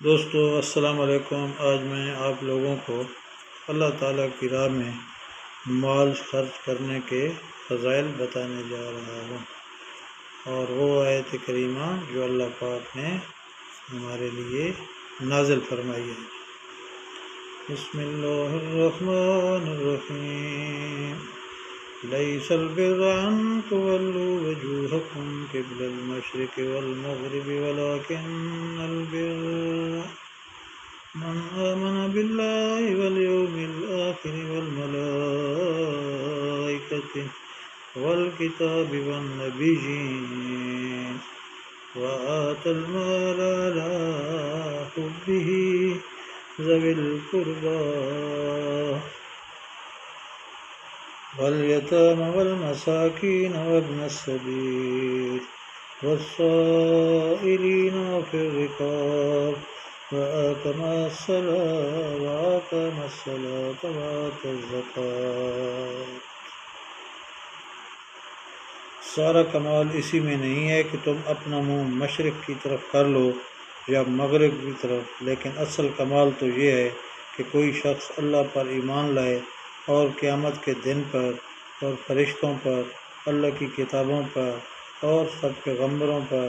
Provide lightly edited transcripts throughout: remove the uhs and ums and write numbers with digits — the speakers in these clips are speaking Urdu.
دوستو السلام علیکم۔ آج میں آپ لوگوں کو اللہ تعالیٰ کی راہ میں مال خرچ کرنے کے فضائل بتانے جا رہا ہوں، اور وہ آیت کریمہ جو اللہ پاک نے ہمارے لیے نازل فرمائی ہے۔ بسم اللہ الرحمن الرحیم۔ لیس البر ان تولوا وجوہکم قبل المشرق والمغرب ولکن البر من آمن باللہ والیوم الآخر والملائکۃ والکتاب والنبیین وآتى المال على حبه ذوي القربى واليتامى والمساكين وابن السبيل والسائلين وفي الرقاب وآقام الصلاة وآتى الزكاة۔ سارا کمال اسی میں نہیں ہے کہ تم اپنا منہ مشرق کی طرف کر لو یا مغرب کی طرف، لیکن اصل کمال تو یہ ہے کہ کوئی شخص اللہ پر ایمان لائے اور قیامت کے دن پر اور فرشتوں پر، اللہ کی کتابوں پر اور سب پیغمبروں پر،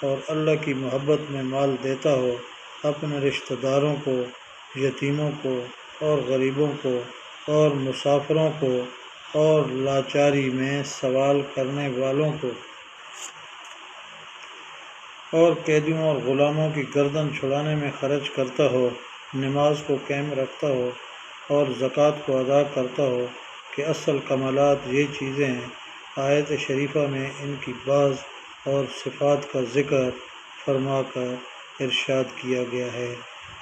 اور اللہ کی محبت میں مال دیتا ہو، اپنے رشتہ داروں کو، یتیموں کو اور غریبوں کو اور مسافروں کو اور لاچاری میں سوال کرنے والوں کو اور قیدیوں اور غلاموں کی گردن چھڑانے میں خرچ کرتا ہو، نماز کو قائم رکھتا ہو اور زکوٰۃ کو ادا کرتا ہو کہ اصل کمالات یہ چیزیں ہیں۔ آیت شریفہ میں ان کی بعض اور صفات کا ذکر فرما کر ارشاد کیا گیا ہے،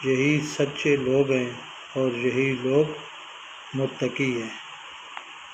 یہی سچے لوگ ہیں اور یہی لوگ متقی ہیں۔